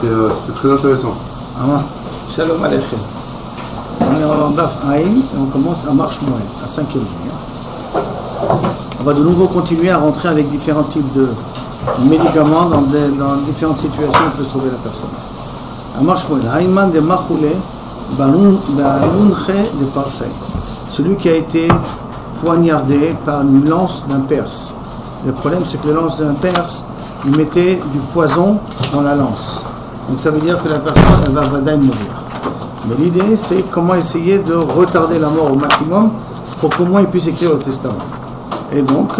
c'était très intéressant. Shalom Aleichem. On est en Daf Aïn et on commence à Marche Moël, à 5e jour. On va de nouveau continuer à rentrer avec différents types de médicaments dans différentes situations où peut se trouver la personne. À Marche Moël, Haïman de Machoulé, Balunche de Parsei. Celui qui a été poignardé par une lance d'un Perse. Le problème, c'est que la lance d'un Perse, il mettait du poison dans la lance. Donc ça veut dire que la personne, elle va vadaï mourir. Mais l'idée, c'est comment essayer de retarder la mort au maximum pour qu'au moins il puisse écrire le testament. Et donc,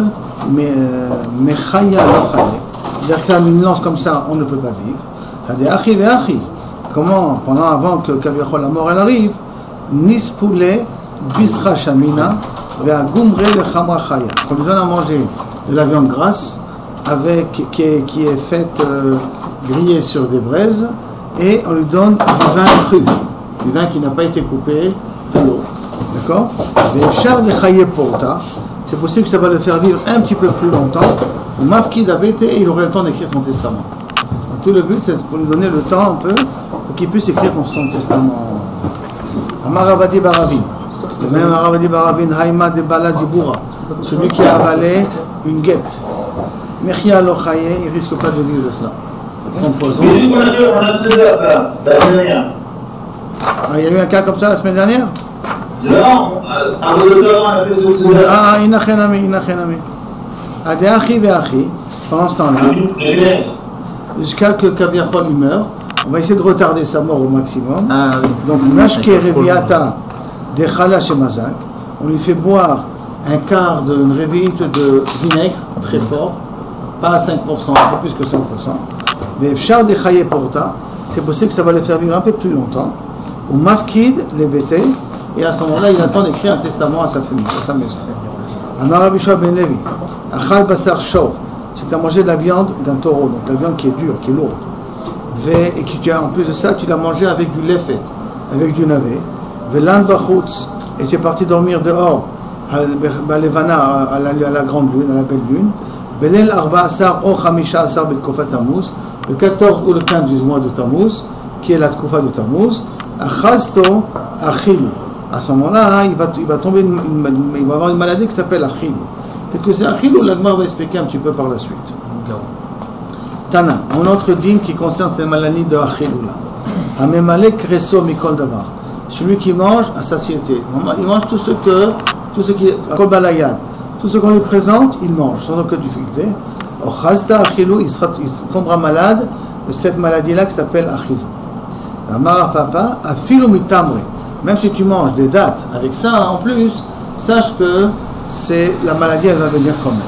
Mechaya Lochale. C'est-à-dire que une lance comme ça, on ne peut pas vivre. Hade Achi Ve'achi. Comment, avant que la mort elle arrive, Nispoule Bisra Shamina Ve'agumre le Chamra Chaya. On lui donne à manger de la viande grasse qui est faite grillée sur des braises, et on lui donne du vin cru, du vin qui n'a pas été coupé à l'eau. D'accord? C'est possible que ça va le faire vivre un petit peu plus longtemps. Ou Mafkid avait été, et il aurait le temps d'écrire son testament. Donc, tout le but, c'est pour lui donner le temps un peu pour qu'il puisse écrire son testament. Amaravadi Baravin. Le même Amaravadi Baravin, Haïma de Balazibura, celui qui a avalé une guêpe. Mechia Lochaye, il ne risque pas de vivre de cela. Son poison. Il y a eu un cas comme ça la semaine dernière? Inachenami. Adeachi ve'achi. Pendant ce temps-là, jusqu'à que Kaviachol meure, on va essayer de retarder sa mort au maximum. Donc, Nashke Reviata de Chala Shemazak, on lui fait boire un quart d'une révite de vinaigre très fort, pas à 5%, un peu plus que 5%. Mais Fshar de Chaye Porta, c'est possible que ça va le faire vivre un peu plus longtemps. Ou Mafkid les bêtés, et à ce moment-là, il attend d'écrire un testament à sa famille, à sa maison. Amar Rabbi Shua ben Levi, Achal Basar Shov, c'est à manger de la viande d'un taureau, donc la viande qui est dure, qui est lourde. Et qui, en plus de ça, tu l'as mangé avec du lefet, avec du navet. Velan Bachutz, et tu es parti dormir dehors, à la grande lune, à la belle lune. Belel Arba Asar O Chamisha Asar Betkofat Tammuz, le 14 ou le 15 du mois de Tammuz, qui est la Tkofa de Tammuz, Achasto Achil. À ce moment-là, il va tomber, il va avoir une maladie qui s'appelle Achil. Qu'est-ce que c'est Achil? L'Agmar va expliquer un petit peu par la suite. Tana, un autre dîme qui concerne cette maladie de Achil. Amemalek Reso Mikol Davar. Celui qui mange à satiété. Il mange tout ce qui est Kolbalayad. Tout ce qu'on lui présente, il mange, sans aucune difficulté. Ochazda Achilou, il tombera malade de cette maladie-là qui s'appelle Achizou. Amarafapa, Afilu Mitamre. Même si tu manges des dattes avec ça en plus, sache que la maladie, elle va venir quand même.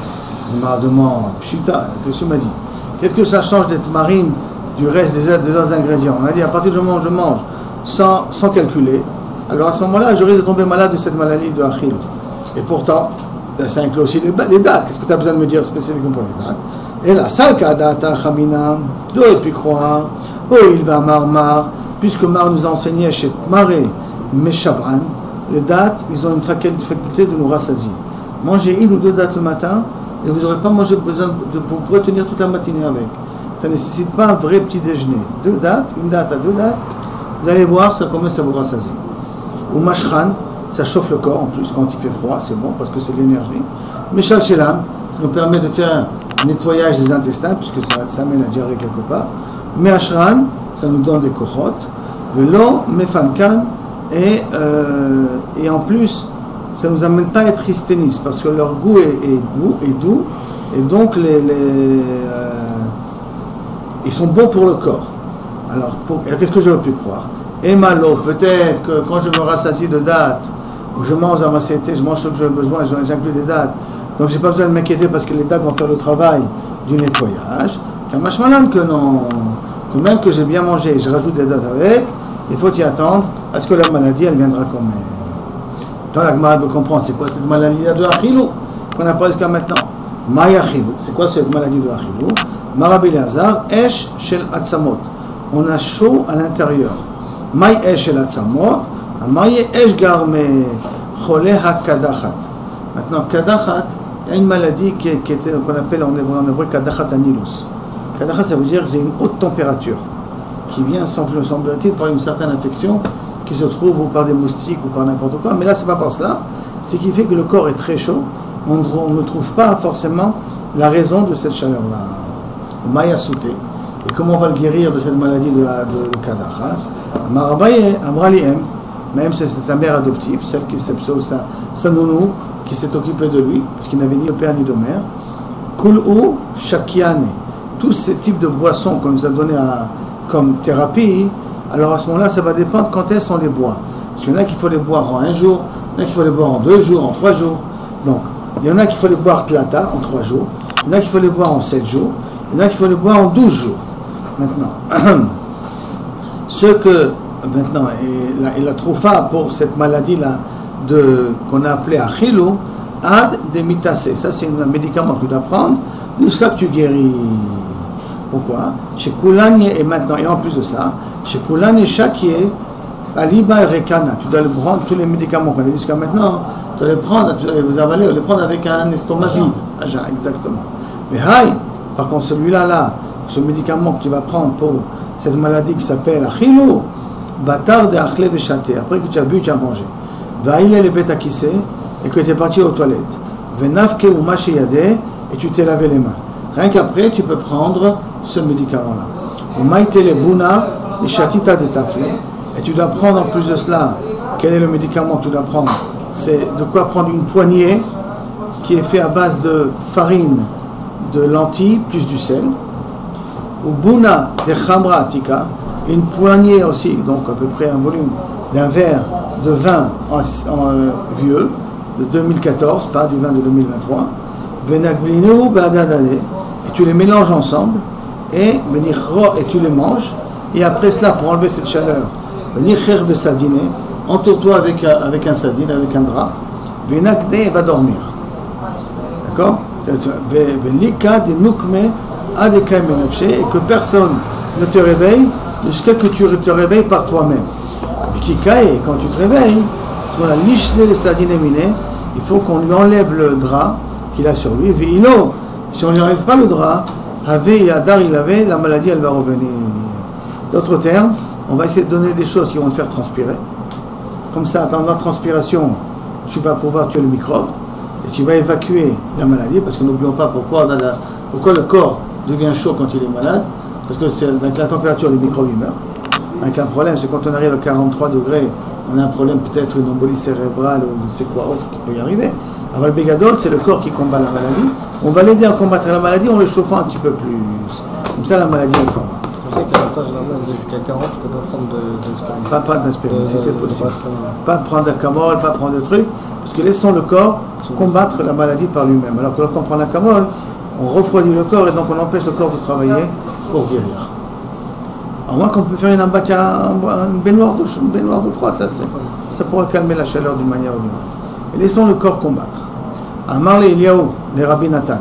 Il m'a demandé, Pshita, qu'est-ce que tu m'as dit? Qu'est-ce que ça change d'être marine du reste des autres ingrédients? On a dit, à partir du moment où je mange sans calculer, alors à ce moment-là, je risque de tomber malade de cette maladie de Achil. Et pourtant, ça inclut aussi les dates. Qu'est-ce que tu as besoin de me dire spécifiquement pour les dates? Et là, salka data chamina, d'où il peut croire, oh il va marmar, puisque Mar nous a enseigné chez Maré, Meshabran, les dates, ils ont une faculté de nous rassasier. Mangez une ou deux dates le matin, et vous n'aurez pas besoin vous pourrez tenir toute la matinée avec. Ça ne nécessite pas un vrai petit déjeuner. Deux dates, une date à deux dates, vous allez voir combien ça vous rassasie. Ou mashran, ça chauffe le corps en plus, quand il fait froid, c'est bon parce que c'est de l'énergie. Meshal Shelam, ça nous permet de faire un nettoyage des intestins, puisque ça amène la diarrhée quelque part. Meashran, ça nous donne des kochot. Velo, Mefankan, et en plus, ça ne nous amène pas à être hysténistes, parce que leur goût est doux, et donc ils sont bons pour le corps. Alors, qu'est-ce que j'aurais pu croire? Et malo, peut-être que quand je me rassasie de dates, ou je mange à ma satiété, je mange ce que j'ai besoin, j'inclus des dates, donc j'ai pas besoin de m'inquiéter parce que les dates vont faire le travail du nettoyage. Kamashmalan que non, que même que j'ai bien mangé, je rajoute des dates avec, il faut y attendre, est-ce que la maladie elle viendra quand même? Dans la Gemara de comprendre, c'est quoi cette maladie de Achilou qu'on a parlé jusqu'à maintenant? Maya Achilou, c'est quoi cette maladie de Achilou? Marabi Lazar, Esh Shel Atzamot, on a chaud à l'intérieur. May Esh Shel Atzamot, May Esh Garme Chole HaKadachat. Maintenant, Kadachat, il y a une maladie qu'on appelle en hébreu Kadachat Anilus. Kadachat, ça veut dire que c'est une haute température. qui vient, semble-t-il, par une certaine infection qui se trouve ou par des moustiques ou par n'importe quoi. Mais là, c'est pas par cela. C'est qui fait que le corps est très chaud. On ne trouve pas forcément la raison de cette chaleur-là. Maya Souté. Et comment on va le guérir de cette maladie de Kadachas? Amraliem, même c'est sa mère adoptive, celle qui s'est sa nounou, qui s'est occupée de lui, parce qu'il n'avait ni de père ni de mère. Kul'u Shakiane. Tous ces types de boissons qu'on nous a donné comme thérapie, alors à ce moment-là, ça va dépendre quand est-ce qu'on les boit. Parce qu'il y en a qu'il faut les boire en un jour, il y en a qu'il faut les boire en 2 jours, en 3 jours. Donc, il y en a qu'il faut les boire tlata en 3 jours, il y en a qu'il faut les boire en 7 jours, il y en a qu'il faut les boire en 12 jours. Maintenant, ce que, maintenant, et la troufa pour cette maladie-là, qu'on a appelée achilou, ad de mitase. Ça, c'est un médicament que tu dois prendre jusqu'à que tu guéris. Pourquoi? Chez Koulani, et maintenant, et en plus de ça, chez Koulani Shakie, Aliba et Rekana, tu dois le prendre, tous les médicaments qu'on a dit jusqu'à maintenant, tu dois les prendre, tu dois les avaler, les prendre avec un estomac vide. Exactement. Mais haï, par contre, celui-là, ce médicament que tu vas prendre pour cette maladie qui s'appelle Achilou, Batar de Achle Béchaté, après que tu as bu, tu as mangé. Vaïle les bêtes à kissé, et que tu es parti aux toilettes. Venafke ou Machiyade, et tu t'es lavé les mains. Rien qu'après, tu peux prendre ce médicament-là. Ou Maïte les Bouna, et Chatita de Tafle, et tu dois prendre en plus de cela, quel est le médicament que tu dois prendre? C'est de quoi prendre une poignée qui est fait à base de farine, de lentilles, plus du sel. Ou Bouna de Khamra Atika, une poignée aussi, donc à peu près un volume d'un verre de vin en vieux, de 2014, pas du vin de 2023. Venaglinu Badadade, et tu les mélanges ensemble, et tu les manges, et après cela, pour enlever cette chaleur, Venicher Besadine, entoure-toi avec un sadine, avec un drap, Venagde va dormir. D'accord? Velika de Nukme Adekay Menafche, et que personne ne te réveille jusqu'à que tu te réveilles par toi-même. Et quand tu te réveilles, on a liché les sadines éminées, il faut qu'on lui enlève le drap qu'il a sur lui. Vino, si on ne lui enlève pas le drap, Yadar il avait, la maladie elle va revenir. D'autres termes, on va essayer de donner des choses qui vont te faire transpirer. Comme ça, dans la transpiration, tu vas pouvoir tuer le microbe et tu vas évacuer la maladie, parce que n'oublions pas pourquoi le corps devient chaud quand il est malade, parce que c'est avec la température les microbes meurent. Donc un problème, c'est quand on arrive à 43 degrés, on a un problème, peut-être une embolie cérébrale ou je ne sais quoi autre qui peut y arriver. Alors le bégadol, c'est le corps qui combat la maladie. On va l'aider à combattre la maladie en le chauffant un petit peu plus. Comme ça, la maladie, elle s'en va. C'est pour ça que l'avantage, généralement, jusqu'à 40, il ne faut pas prendre d'aspirine. Pas prendre d'aspirine, si c'est possible. Pas prendre d'acamol, pas prendre de trucs, parce que laissons le corps combattre la maladie par lui-même. Alors que lorsqu'on prend l'acamol, on refroidit le corps et donc on empêche le corps de travailler pour guérir. À moins qu'on peut faire une baignoire de froid, ça pourrait calmer la chaleur d'une manière ou d'une autre. Et laissons le corps combattre. Amar le Eliaou, les Rabbi Nathan.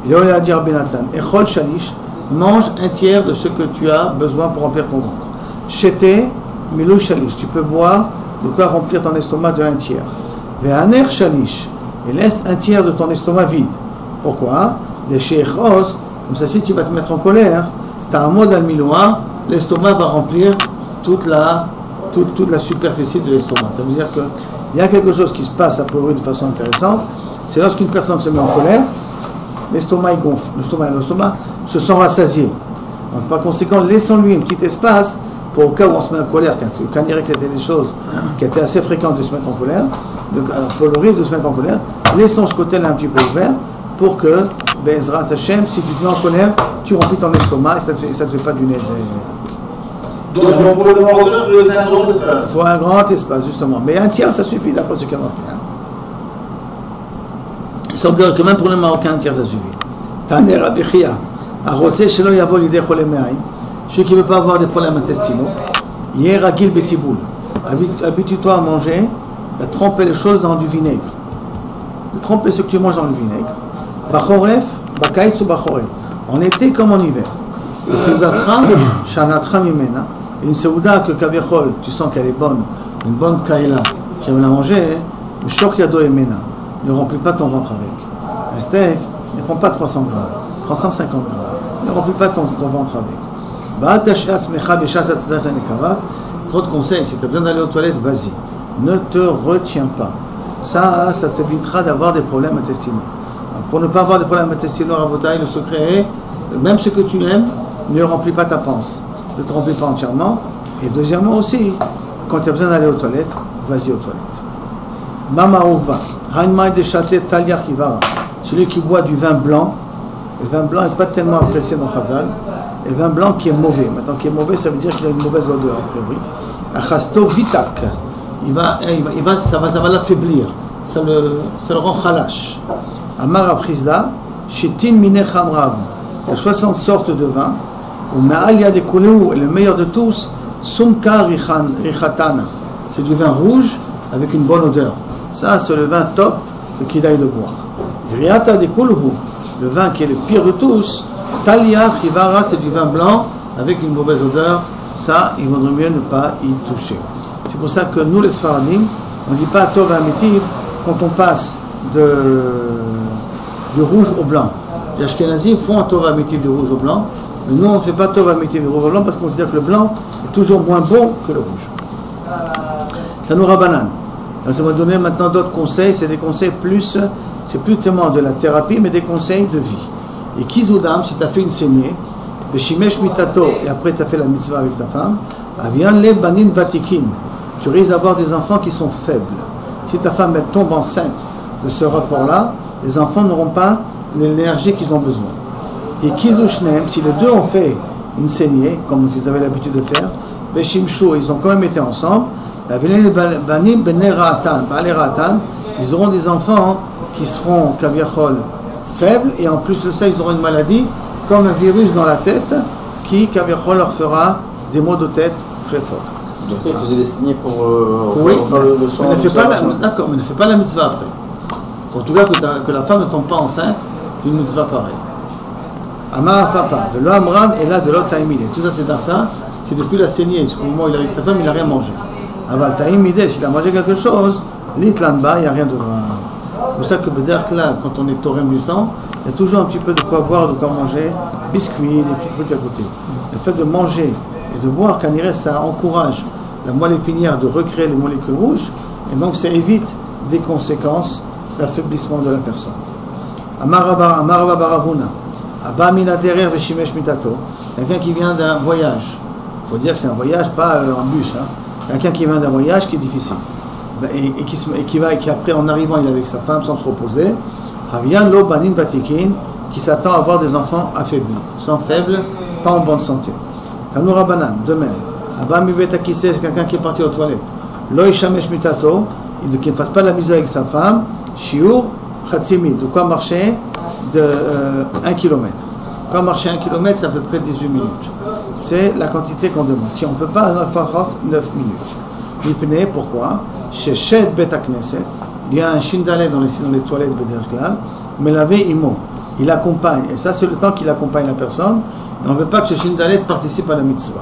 Eliaou a dit Rabbi Nathan, Echol Shalish, mange un tiers de ce que tu as besoin pour remplir ton ventre. Chete, Milou Shalish, tu peux boire de quoi remplir ton estomac de un tiers. Ve'aner Shalish, et laisse un tiers de ton estomac vide. Pourquoi? Les Sheikhos, comme ça si tu vas te mettre en colère, t'as un mot al miloa, l'estomac va remplir toute la superficie de l'estomac. Ça veut dire qu'il y a quelque chose qui se passe à priori de façon intéressante. C'est lorsqu'une personne se met en colère, l'estomac il gonfle, l'estomac se sent rassasié. Donc, par conséquent, laissons-lui un petit espace pour au cas où on se met en colère, quand on dirait que c'était des choses qui étaient assez fréquentes de se mettre en colère, pour le risque de se mettre en colère, laissons ce côté-là un petit peu ouvert pour que, Bezrat Hashem, si tu te mets en colère, tu remplis ton estomac et ça ne te fait pas du nez. Donc on pourrait demander de faire un grand espace. Il faut un grand espace, justement. Mais un tiers, ça suffit, d'après ce qu'il y a marqué. Il semblerait que même pour les Marocains, un tiers, ça suffit. Taner Abichia, Arotse Shelo Yavo Lideh Cholem Me'aïn, celui qui ne veut pas avoir des problèmes intestinaux, Yer Agil Betiboul, habitue-toi à manger, à tremper les choses dans du vinaigre. De tremper ce que tu manges dans le vinaigre. Bachoref, Bakaïtz ou Bachoref. En été comme en hiver. Et Seudatra, Shanatra Mimena, une Seuda que Kavichol, tu sens qu'elle est bonne, une bonne Kaila, qui va la manger, le Shok Yado Emena, ne remplis pas ton ventre avec. Un steak, ne prends pas 300 grammes, prends 150 grammes, ne remplis pas ton ventre avec. Trop de conseils, si tu as besoin d'aller aux toilettes, vas-y. Ne te retiens pas. Ça t'évitera d'avoir des problèmes intestinaux. Alors, pour ne pas avoir des problèmes intestinaux, Rabotai, le secret est, même ce que tu aimes, ne remplis pas ta panse. Ne te remplis pas entièrement. Et deuxièmement aussi, quand tu as besoin d'aller aux toilettes, vas-y aux toilettes. Mamarouva, Hainmaï de Châté Talia Kivara, celui qui boit du vin blanc. Le vin blanc n'est pas tellement apprécié dans Chazal. Et le vin blanc qui est mauvais. Maintenant, qui est mauvais, ça veut dire qu'il a une mauvaise odeur, a priori. Achasto Vitak, ça va l'affaiblir. Ça le rend khalash. Amar Afrizda, Shetin Mine Chamrav. Il y a 60 sortes de vin. Ou Ma'alia de Kuleu, et le meilleur de tous, Sumka Richatana. C'est du vin rouge avec une bonne odeur. Ça, c'est le vin top qu'il aille le boire. Riata de Kuleu, le vin qui est le pire de tous, Talia Chivara, c'est du vin blanc avec une mauvaise odeur. Ça, il vaudrait mieux ne pas y toucher. C'est pour ça que nous, les Sfaradim, on ne dit pas Tov Amitiv quand on passe du rouge au blanc. Les Ashkenazim font un Tov Amitiv du rouge au blanc, mais nous, on ne fait pas Tov Amitiv du rouge au blanc parce qu'on considère que le blanc est toujours moins bon que le rouge. Tanoura Banan. Donc, ça va donner maintenant d'autres conseils. C'est des conseils plus, c'est plus tellement de la thérapie, mais des conseils de vie. Et Kizudam, si tu as fait une saignée, le Shimesh Mitato, et après tu as fait la mitzvah avec ta femme, Avian le Banin Vatikin, tu risques d'avoir des enfants qui sont faibles. Si ta femme elle tombe enceinte de ce rapport-là, les enfants n'auront pas l'énergie qu'ils ont besoin. Et Kizushnem, si les deux ont fait une saignée, comme vous avez l'habitude de faire, Beshimshu, ils ont quand même été ensemble, Banim Beneratan, ils auront des enfants qui seront Kaviachol faibles, et en plus de ça, ils auront une maladie, comme un virus dans la tête, qui, Kaviachol, leur fera des maux de tête très forts. Donc il faisait des saignées pour oui, faire le soin. Mais ne fais pas la mitzvah après. En tout cas, que la femme ne tombe pas enceinte, une mitzvah pareille. Amar Papa, de l'Amran et là de l'autre Taïmide. Tout ça, c'est d'Arka, c'est depuis la saignée, jusqu'au moment où il est avec sa femme, il n'a rien mangé. Aval Taïmide, s'il a mangé quelque chose, l'Itlanba, il n'y a rien de grave. C'est pour ça que Bederkla, quand on est Torem du sang, il y a toujours un petit peu de quoi boire, de quoi manger, biscuits, des petits trucs à côté. Le fait de manger et de boire, Kaniré, ça encourage la moelle épinière de recréer les molécules rouges, et donc ça évite des conséquences d'affaiblissement de la personne. Amarava Baravuna, Abba Mina Derer Veshimesh Mitato, quelqu'un qui vient d'un voyage. Il faut dire que c'est un voyage, pas en bus. Quelqu'un qui vient d'un voyage qui est difficile. Et qui après, en arrivant, il est avec sa femme sans se reposer. Havian Lo Banin Batikin, qui s'attend à avoir des enfants affaiblis, sans faibles, pas en bonne santé. Tanoura Banan, de même. Abba Mibeta Kissé, c'est quelqu'un qui est parti aux toilettes. Lo Ishamesh Mitato, qui ne fasse pas la mise avec sa femme. Shiur Khatsimi, de quoi marcher de 1 km. Quand marcher 1 km, c'est à peu près 18 minutes. C'est la quantité qu'on demande. Si on ne peut pas, il faut 9 minutes. Mipne, pourquoi? Chez Shed Bet Knesset, il y a un shindalé dans les toilettes Bederklal, mais lavé imo. Il accompagne, et ça c'est le temps qu'il accompagne la personne, et on ne veut pas que ce shindalé participe à la mitzvah.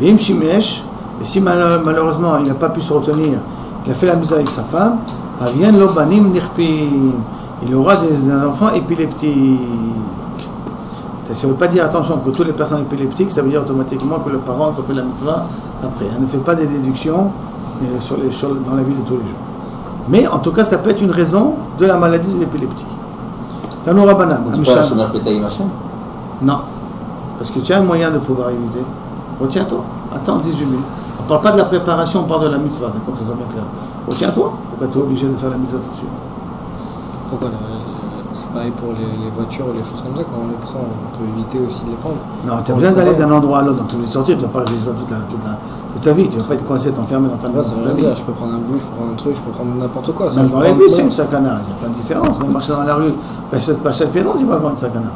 Bim Shimesh, et si malheureusement il n'a pas pu se retenir, il a fait la mitzvah avec sa femme, Avien Lo Banim Nirpi, il aura des enfants épileptiques. Ça ne veut pas dire, attention, que toutes les personnes épileptiques, ça veut dire automatiquement que le parent a fait la mitzvah après. Elle ne fait pas des déductions dans la vie de tous les jours. Mais en tout cas, ça peut être une raison de la maladie de l'épilepsie. Tanoura Banan. Non. Parce que tu as un moyen de pouvoir éviter. Retiens-toi. Attends 18 minutes. On ne parle pas de la préparation, on parle de la mitzvah. Comme ça soit bien clair. Retiens-toi. Pourquoi tu es obligé de faire la mitzvah tout de suite? Pourquoi c'est pareil pour les voitures ou les choses comme ça, quand on les prend, on peut éviter aussi de les prendre. Non, tu as besoin d'aller d'un endroit à l'autre, donc tu veux sortir, tu ne vas pas résoudre toute ta vie, tu ne vas pas être coincé, t'enfermer dans ta maison. Je peux prendre un bus, je peux prendre un truc, je peux prendre n'importe quoi. Même dans les bus, c'est une sakana, il n'y a pas de différence. Même marcher dans la rue, passer le pied, non, tu vas avoir une sakana.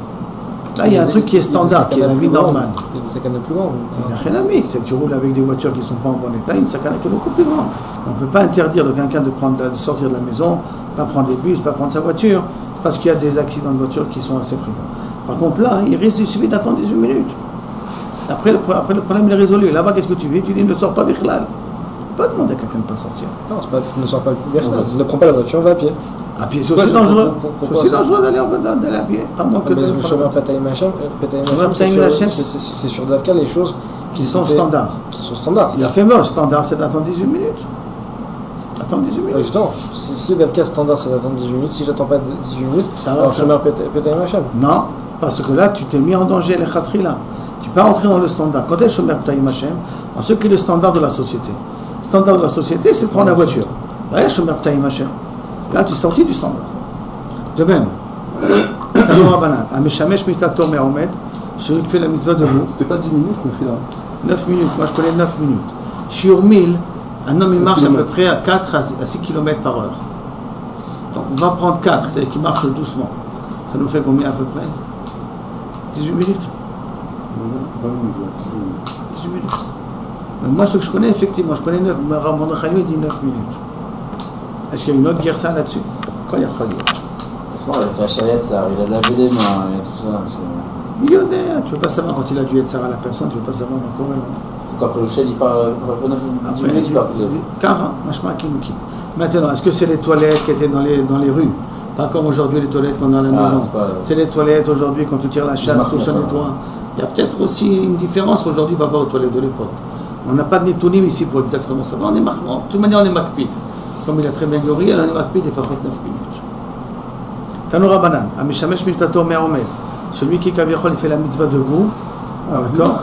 Là, il y a un truc qui est standard, qui est la vie normale. Il y a des sakanas plus grandes. Il n'y a rien à mix, tu roules avec des voitures qui ne sont pas en bon état, une sakana qui est beaucoup plus grande. On ne peut pas interdire de quelqu'un de sortir de la maison, pas prendre les bus, pas prendre sa voiture, parce qu'il y a des accidents de voiture qui sont assez fréquents. Par contre, là, il suffit d'attendre 18 minutes. Après, le problème est résolu. Là-bas, qu'est-ce que tu fais? Tu dis, ne sors pas Bichlal. peux pas demander à quelqu'un de ne pas sortir. Non, c'est pas, ne sors pas le personnel. Ne prends pas la voiture, va à pied. À pied, c'est aussi dangereux. C'est aussi dangereux d'aller à pied. Pardon que le chemin Petaïm Hachem, c'est sur Davka les choses qui sont standards. Qui sont standards. Il a fait mort, standard, c'est d'attendre 18 minutes. Attends 18 minutes. Justement, si Davka standard, c'est d'attendre 18 minutes, si j'attends pas 18 minutes, ça va. Alors chemin Petaïm Hachem. Non, parce que là, tu t'es mis en danger, les khatri là. Tu peux pas rentrer dans le standard. Quand tu es chemin Petaïm Hachem, en ce qui est le standard de la société. Le standard de la société, c'est de prendre la voiture. Là, il y a chemin Petaïm Hachem. Là, tu es sorti du standard. De même, celui qui fait la mitzvah debout. C'était pas 10 minutes, mais là. 9 minutes, moi je connais 9 minutes. Shiur 1000, un homme il marche à peu près à 4 à 6 km par heure. Donc on va prendre 4, c'est-à-dire qu'il marche doucement. Ça nous fait combien à peu près 18 minutes 18 minutes. Donc moi ce que je connais, effectivement, je connais 9, Ramon Khalil dit 9 minutes. Est-ce qu'il y a une autre guerre ça là-dessus? Quand il y a Khalil. Sinon, il a fait la charrette, ça, il a lavé des mains et tout ça. Millionnaire, tu ne peux pas savoir quand il a dû être à la personne, tu ne peux pas savoir encore. Pourquoi après le chef il part 10 minutes, il part plus. Maintenant, est-ce que c'est les toilettes qui étaient dans les rues? Pas comme aujourd'hui les toilettes qu'on a à la maison. C'est les toilettes aujourd'hui, quand tu tires la chasse, tout se nettoie. Il y a peut-être aussi une différence aujourd'hui par rapport aux toilettes de l'époque. On n'a pas de netonim ici pour exactement savoir. De toute manière, on est makpid. Comme il a très bien glorifié, on est makpid et fabrique 9 minutes. Tanoura Banan, Amishamesh Miltato Me'omed. Celui qui Kaviachol il fait la mitzvah debout. D'accord.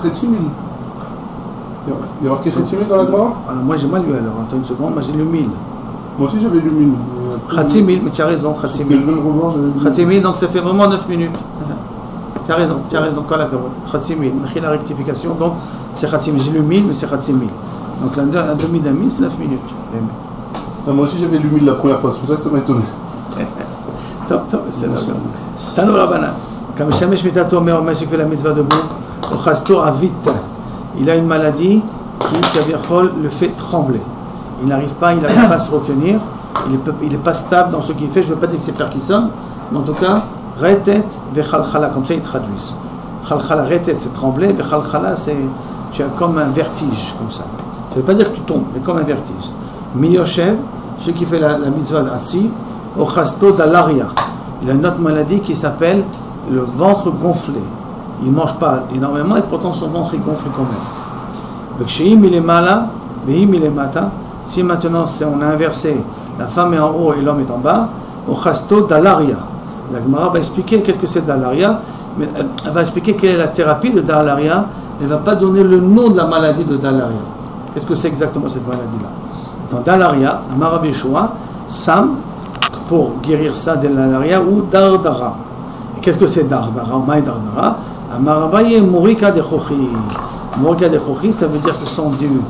Il y a marqué 7 000 dans la Gemara. Moi j'ai mal lu alors, attends une seconde, moi j'ai lu 1000. Moi aussi j'avais lu 1000. Khatsi 1000, mais tu as raison, Khatsi 1000. Khatsi 1000, donc ça fait vraiment 9 minutes. Tu as raison, quand la parole. Khatsi 1000, mais la rectification, donc c'est Khatsi 1000. J'ai lu 1000, mais c'est Khatsi 1000. Donc un demi d'un 1000, c'est 9 minutes. Moi aussi j'avais lu 1000 la première fois, c'est pour ça que ça m'a étonné. Top, c'est la bonne. Tanou Rabbanan. Comme Shamesh Mitato Me'omed, qui fait la mitzvah debout, au Chasto Avit, il a une maladie qui, Kaviachol, le fait trembler. Il n'arrive pas à se retenir, il n'est pas stable dans ce qu'il fait. Je ne veux pas dire que c'est Parkinson, mais en tout cas, Retet Vechalchala, comme ça ils traduisent. Chalchala, Retet, c'est trembler, Vechalchala, c'est tu as comme un vertige, comme ça. Ça ne veut pas dire que tu tombes, mais comme un vertige. Miyoshev, celui qui fait la mitzvah assis, au Chasto Dalaria. Il a une autre maladie qui s'appelle le ventre gonflé. Il ne mange pas énormément et pourtant son ventre est gonflé quand même. Il est mala, il est mata. Si maintenant on a inversé, la femme est en haut et l'homme est en bas, au chasto dalaria. La Gemara va expliquer qu'est-ce que c'est dalaria, mais elle va expliquer quelle est la thérapie de dalaria. Elle ne va pas donner le nom de la maladie de dalaria. Qu'est-ce que c'est exactement cette maladie-là? Dans dalaria, à Marabéchoua, Sam, pour guérir ça de dalaria ou dardara. Qu'est-ce que c'est dardara ou maï dardara? Amarabaye mourika de chochi. Mourika de chochi, ça veut dire que ce sont du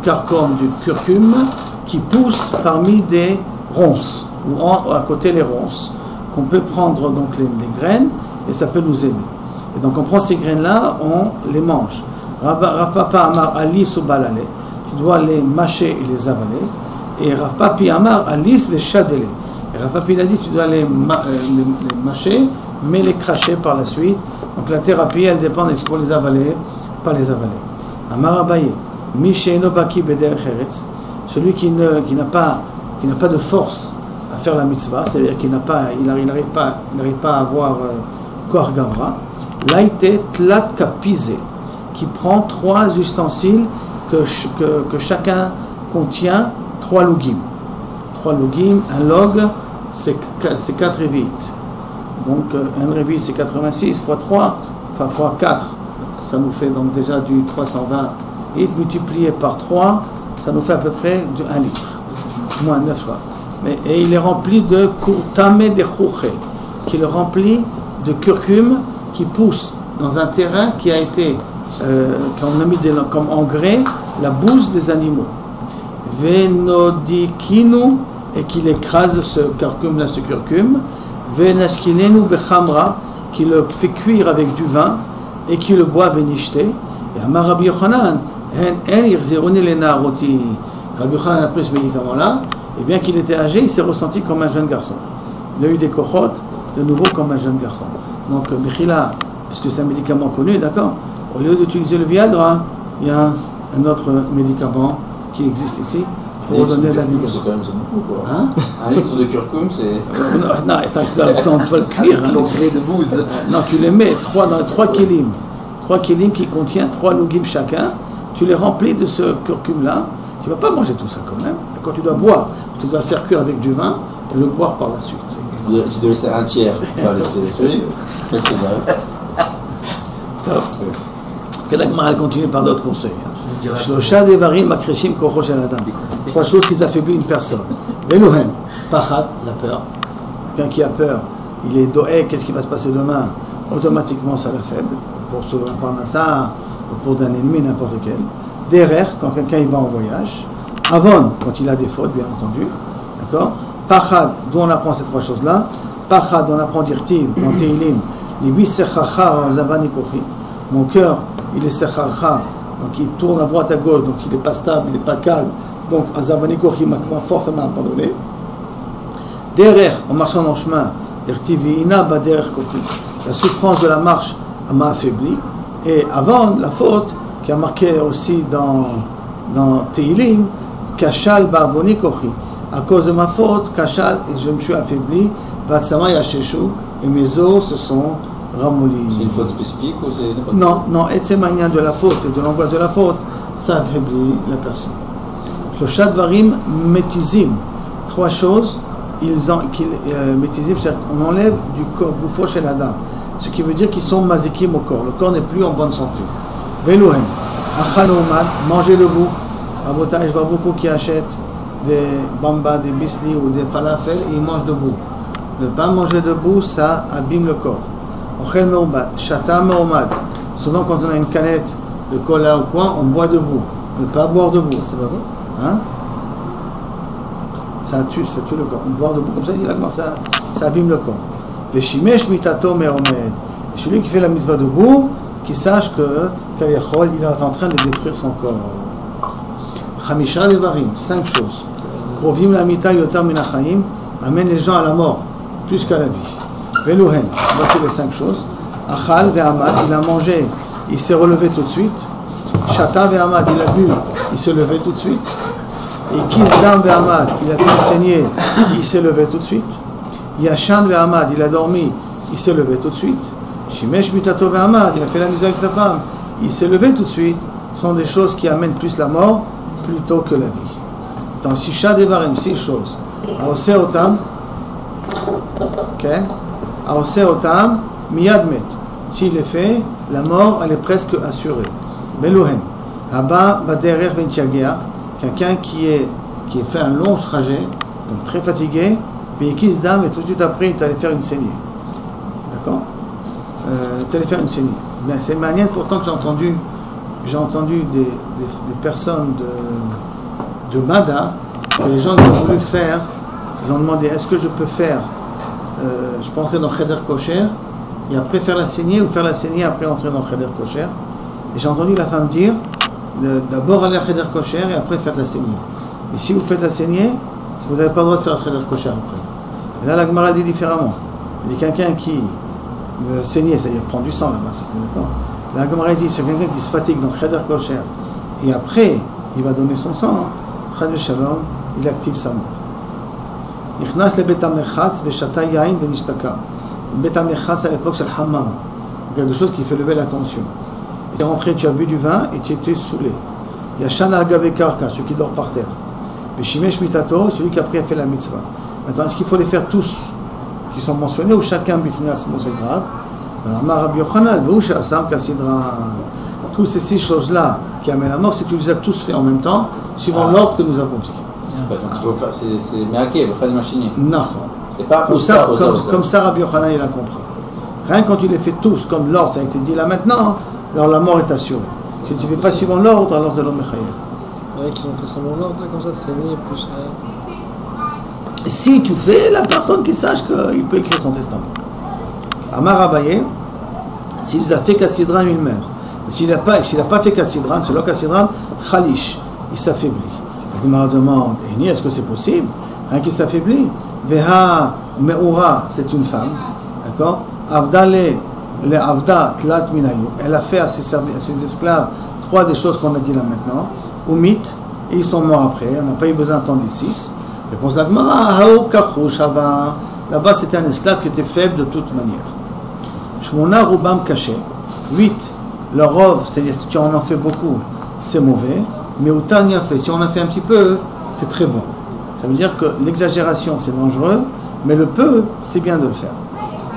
carcome, du curcum qui pousse parmi des ronces ou à côté les ronces qu'on peut prendre donc les graines et ça peut nous aider. Et donc on prend ces graines-là, on les mange. Rav Papa Amar Alis ou Balale, tu dois les mâcher et les avaler. Et Rav Papi Amar Alis les chadele. Et Rav Papi a dit tu dois les mâcher mais les cracher par la suite. Donc la thérapie elle dépend de ce qu'on les avaler, pas les avaler. Amar Abaye, Misheno Baki Beder Cheretz, celui qui n'a pas de force à faire la mitzvah, c'est-à-dire qu'il n'arrive pas à avoir Koach Gavra, Laïte Tlat Kapizé, qui prend 3 ustensiles que chacun contient 3 lugim. 3 lugim, un log, c'est 4 révites. Donc un révite c'est 86 x 3, enfin x 4, ça nous fait donc déjà du 320 litres, multiplié par 3, ça nous fait à peu près 1 litre, moins 9 fois. Et il est rempli de kurtame de chouché, qui est rempli de curcum qui pousse dans un terrain qui a été, qu'on a mis comme engrais, la bouse des animaux. Venodikinu, et qu'il écrase ce curcum, Venashkinenu bechamra, qui le fait cuire avec du vin et qui le boit venishte. Et Amar Rabbi Yochanan, en yirzeruni le naroti. Rabbi Yochanan a pris ce médicament-là, et bien qu'il était âgé, il s'est ressenti comme un jeune garçon. Il a eu des kochot de nouveau comme un jeune garçon. Donc, Bechila, puisque c'est un médicament connu, d'accord, au lieu d'utiliser le Viagra, il y a un autre médicament qui existe ici pour donner la vigueur. C'est quand même beaucoup quoi. Hein? Un litre de curcum, c'est. Non, tu vas le cuire. Hein. De bouse. Non, tu les mets dans 3 kilim. 3 kilim qui contiennent 3 logim chacun. Tu les remplis de ce curcum-là. Tu ne vas pas manger tout ça quand même. Quand tu dois boire, tu dois le faire cuire avec du vin et le boire par la suite. Tu dois laisser un tiers. Tu dois laisser les feuilles. Top. Que la Gemara continue par d'autres conseils. Shlosha devarim makreshim kocho shel adam. 3 choses qui affaiblissent une personne. Veluhem, pachad, la peur. Quelqu'un qui a peur, il est doé, qu'est-ce qui va se passer demain? Automatiquement, ça l'affaible. Pour sauver un parnassa, ou pour d'un ennemi, n'importe lequel. Derer, quand quelqu'un il va en voyage. Avon, quand il a des fautes, bien entendu. D'accord? Pachad, d'où on apprend ces 3 choses-là. Pachad, on apprend d'Irtiv, dans Teilim, les 8 sechacha zavani kochi. Mon cœur, il est sechacha, donc il tourne à droite à gauche, donc il n'est pas stable, il n'est pas calme. Donc, azavani kochi, ma force m'a abandonné. Derrière, en marchant dans le chemin, Irtiviina bader kochi. La souffrance de la marche m'a affaibli. Et avant la faute, qui a marqué aussi dans Teilim, Kachal barboni kochi. À cause de ma faute, Kachal, et je me suis affaibli, Vatsama yacheshu, et mes os se sont ramollis. C'est une faute spécifique ou c'est Non, et c'est manière de la faute et de l'angoisse de la faute, ça affaiblit la personne. Shlosha dvarim metizim. 3 choses, metizim, c'est-à-dire qu'on enlève du corps, goufo chez la dame. Ce qui veut dire qu'ils sont mazikim au corps. Le corps n'est plus en bonne santé. Veluhem, achal umad, manger debout. Abotage, je vois beaucoup qui achètent des bambas, des bisli ou des falafels et ils mangent debout. Ne pas manger debout, ça abîme le corps. Ochel me'umad, shata me'umad. Souvent quand on a une canette de cola ou quoi, on boit debout. Ne pas boire debout. C'est pas bon? Hein? Ça tue le corps. Boire debout comme ça, ça abîme le corps. Veshimesh mitato me'omed. Celui qui fait la mitzvah debout, qui sache que il est en train de détruire son corps. Chamisha devarim, 5 choses. Krovim la mita yotam minachaim, amène les gens à la mort, plus qu'à la vie. Veluhen, voici les 5 choses. Achal ve'amad, il a mangé, il s'est relevé tout de suite. Shata ve'amad, il a bu, il s'est levé tout de suite. Et Kizdam ve'amad, il a fait saigner, il s'est levé tout de suite. Yashan ve'amad, il a dormi, il s'est levé tout de suite. Shimesh mitato ve'amad, il a fait la misère avec sa femme, il s'est levé tout de suite. Ce sont des choses qui amènent plus la mort plutôt que la vie. Dans Sisha Devarim, 6 choses. Aose otam, ok? Aose otam, miyad met. S'il est fait, la mort, elle est presque assurée. Meluhen, Abba baderer ben tiagea, quelqu'un qui est fait un long trajet, donc très fatigué, puis qui se dame et tout de suite après, il allait faire une saignée. D'accord? Il allait faire une saignée. Ben, c'est une manière pourtant que j'ai entendu des personnes de Mada, que les gens qui ont voulu faire, ils ont demandé est-ce que je peux faire, je peux entrer dans Cheder Kosher et après faire la saignée ou faire la saignée après entrer dans Cheder Kosher. Et j'ai entendu la femme dire d'abord aller à Cheder Kosher et après faire la saignée. Et si vous faites la saignée, vous n'avez pas le droit de faire la Cheder Kosher après. Et là la Gemara dit différemment. Il y a quelqu'un qui saignée, c'est-à-dire prendre du sang là-bas, c'est d'accord. La Gemara dit c'est quelqu'un qui se fatigue dans Cheder Kosher et après il va donner son sang, Chad Shalom, il active sa mort. Ichnas le Bet HaMechatz v'shata yain v'nishtaka. Le Bet HaMechatz à l'époque c'est le hammam, quelque chose qui fait lever la tension. Tu es rentré, tu as bu du vin et tu étais saoulé. Il y a Shan al-Gabe Karka, celui qui dort par terre. Veshimesh mitato, celui qui après a fait la mitzvah. Maintenant, est-ce qu'il faut les faire tous qui sont mentionnés ou chacun bifnei atzmo c'est grave? Dans la Rabbi Yochanan, V'usha Asam Kasidran. Toutes ces 6 choses-là qui amènent la mort, c'est que tu les as tous fait en même temps, suivant l'ordre que nous avons dit. C'est Meaké, le Khalil Machini. Non. C'est pas comme ça, Rabbi Yochanan, il a compris. Rien quand tu les fais tous, comme l'ordre, ça a été dit là maintenant, alors la mort est assurée. Si tu ne fais pas suivant l'ordre, alors c'est l'homme Mechayev. Ouais, qui ont fait semblant l'ordre, comme ça, c'est mis plus. Si tu fais, la personne qui sache qu'il peut écrire son testament. Amar Abaye, s'il a fait Kassidran, il meurt. Mais s'il n'a pas fait Kassidran, c'est le Kassidran, Khalish, il s'affaiblit. La Gemara demande, est-ce que c'est possible? Rien qui s'affaiblit. Veha Me'ura, c'est une femme, d'accord? Avdale, le Avda Tlat Minayu, elle a fait à ses esclaves 3 des choses qu'on a dit là maintenant, Umit, et ils sont morts après, on n'a pas eu besoin d'attendre les 6. Réponse la Gemara, Hao Kachu Shava. Là-bas, c'était un esclave qui était faible de toute manière. Shmona Rubam Kaché. 8, le rov, c'est-à-dire si on en fait beaucoup, c'est mauvais. Mais autant y a fait, si on en fait un petit peu, c'est très bon. Ça veut dire que l'exagération, c'est dangereux, mais le peu, c'est bien de le faire.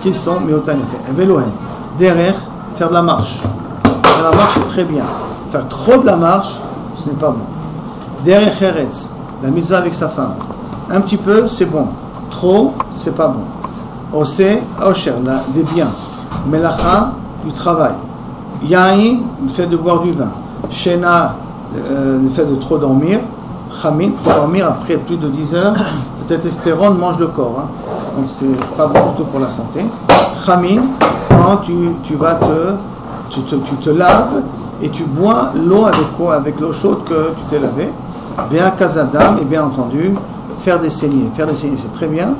Qui sont, mais autant y a fait. Velohen. Derrière, faire de la marche. Faire de la marche, c'est très bien. Faire trop de la marche, ce n'est pas bon. Derrière Heretz, la mitzvah avec sa femme. Un petit peu, c'est bon. Trop, c'est pas bon. Ose, Osher, des biens. Melacha, du travail. Yain, le fait de boire du vin. Shena, le fait de trop dormir. Chamin, trop dormir après plus de 10 heures. Le testostérone mange le corps. Hein. Donc c'est pas bon du tout pour la santé. Chamin, quand tu te laves et tu bois l'eau avec quoi? Avec l'eau chaude que tu t'es lavé. Bien Kazadam, et bien entendu, faire des saignées. Faire des saignées, c'est très bien,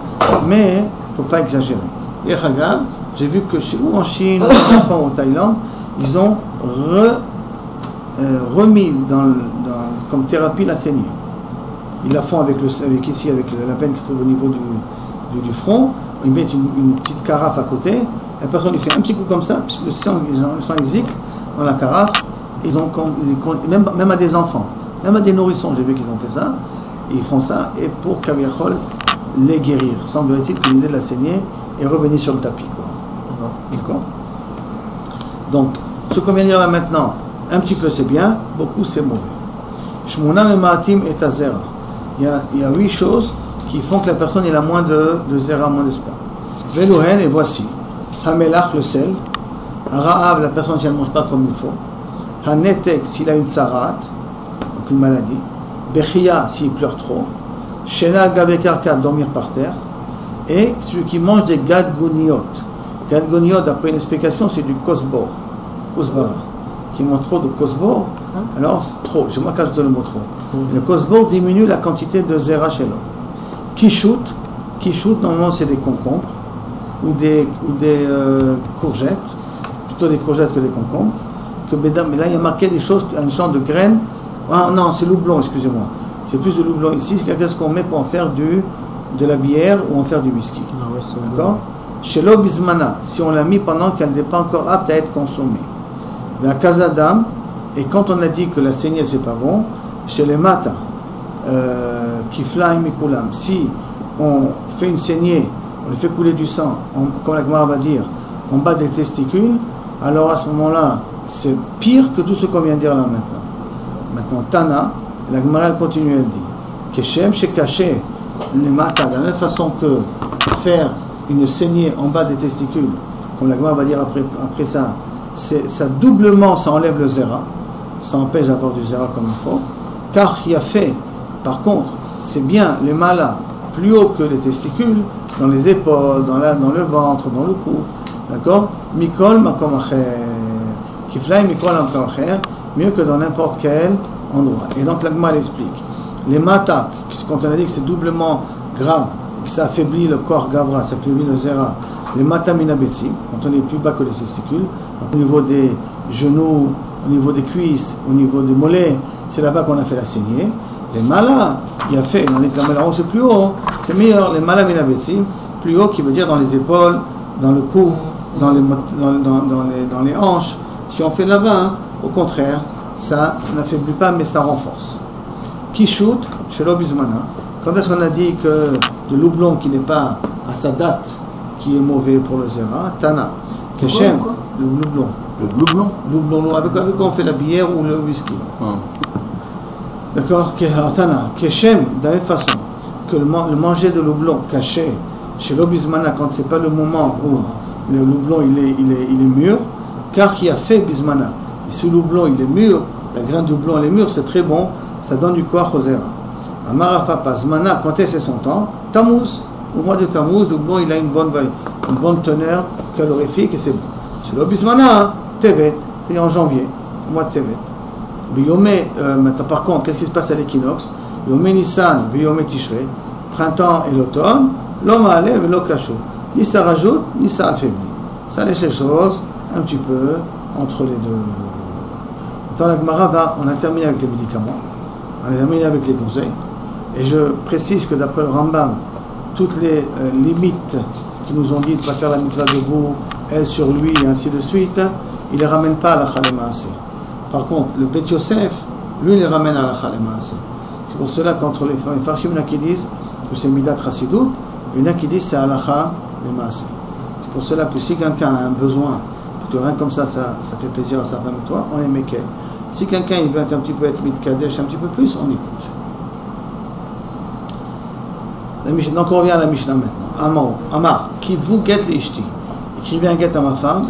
mais il ne faut pas exagérer. Et regarde, j'ai vu que ou en Chine, ou au Japon, ou au Thaïlande, ils ont remis comme thérapie la saignée. Ils la font avec la veine qui se trouve au niveau du front. Ils mettent une petite carafe à côté. La personne lui fait un petit coup comme ça, le sang existe dans la carafe. Même à des enfants, même à des nourrissons, j'ai vu qu'ils ont fait ça. Et ils font ça et pour Kaviachol les guérir. Semblerait-il que l'idée de la saignée est revenue sur le tapis. D'accord. Donc, ce qu'on vient de dire là maintenant, un petit peu c'est bien, beaucoup c'est mauvais. Shmona memaatim et azera. Il y a 8 choses qui font que la personne a moins de zera, moins d'espoir. Velohen, et voici. Hamelach, le sel. Ra'av, la personne si elle ne mange pas comme il faut. Hanetek, s'il a une tsarat, donc une maladie. Bechia, s'il pleure trop. Shena gabekarka, dormir par terre. Et celui qui mange des gadgoniot. Gadgoniot, d'après une explication, c'est du kosbor. Kosbara. Qui mange trop de kosbor. Alors, trop. C'est moi qui ajoute le mot trop. Le kosbor diminue la quantité de zera chez l'homme. Kishout, normalement, c'est des concombres. Ou des courgettes. Plutôt des courgettes que des concombres. Mais là, il y a marqué des choses, un genre de graines. Ah non, c'est loublon, excusez-moi. C'est plus de loublon ici, c'est quelque chose qu'on met pour en faire de la bière ou en faire du whisky. D'accord? Chez l'obismana, si on l'a mis pendant qu'elle n'est pas encore apte à être consommée. La kazadam, et quand on a dit que la saignée c'est pas bon, chez les mata, kiflaim mikulam, si on fait une saignée, on lui fait couler du sang, comme la Gemara va dire, en bas des testicules, alors à ce moment-là, c'est pire que tout ce qu'on vient de dire là maintenant. Maintenant, Tana, la Gemara continue, elle dit Keshem shekaché les mata, de la même façon que faire une saignée en bas des testicules, comme la Gemara va dire après ça, ça doublement, ça enlève le zera, ça empêche d'avoir du zera comme il faut. Car il y a fait, par contre, c'est bien les malas plus haut que les testicules, dans les épaules, dans le ventre, dans le cou, d'accord? Mikol makom acher, kiflay mikol makom acher, mieux que dans n'importe quel endroit. Et donc la Gemara explique les matas, quand on a dit que c'est doublement grave, que ça affaiblit le corps gavra, ça affaiblit le zera, les mataminabetsi, quand on est plus bas que les testicules, au niveau des genoux, au niveau des cuisses, au niveau des mollets, c'est là-bas qu'on a fait la saignée. Les malas, il y a fait, dans les là-haut c'est plus haut, c'est meilleur, les malaminabetsi, plus haut qui veut dire dans les épaules, dans le cou, dans les hanches. Si on fait là-bas, au contraire, ça n'affaiblit pas mais ça renforce. Kishout, chez l'obismana, quand est-ce qu'on a dit que de l'oublon qui n'est pas à sa date, qui est mauvais pour le zera, Tana, Keshem, le loublon. Le loublon avec quoi on fait la bière ou le whisky. D'accord? Tana, Keshem, de la même façon que le manger de loublon caché chez l'obismana, quand c'est pas le moment où le loublon il est mûr, car il a fait bismana. Et ce loublon il est mûr, la graine de loublon elle est mûre, c'est très bon, ça donne du corps au zera. Amarafa Pazmana, quand est-ce son temps? Tammuz, au mois de Tammuz, le loublon il a une bonne teneur calorifique et c'est bon. Chez l'obismana, Tevet, et en janvier, au mois de Tevet. Biyomé, maintenant par contre, qu'est-ce qui se passe à l'équinoxe? Biyomé Nissan, Biyomé Tishrei, printemps et l'automne, l'homme a l'air et l'eau cachot. Ni ça rajoute, ni ça affaiblit. Ça laisse les choses un petit peu entre les deux. Dans la Gemara, on a terminé avec les médicaments. On les a mis avec les conseils. Et je précise que d'après le Rambam, toutes les limites qui nous ont dit de ne pas faire la mitzvah debout, elle sur lui, et ainsi de suite, il ne les ramène pas à la Khalemaase. Par contre, le Bet Yosef, lui, il les ramène à la Khalemaase. C'est pour cela qu'entre les Farshim, il y en a qui disent que c'est Midat Chassidut, il y en a qui disent que c'est Halacha Lemaase. C'est pour cela que si quelqu'un a un besoin, que rien comme ça fait plaisir à sa femme et toi, on est Mekel. Si quelqu'un il veut un petit peu être Mitkadesh, un petit peu plus, on écoute. Donc on revient à la Mishnah maintenant. Amar, qui vous guette l'ishti. Écrivez un guette à ma femme,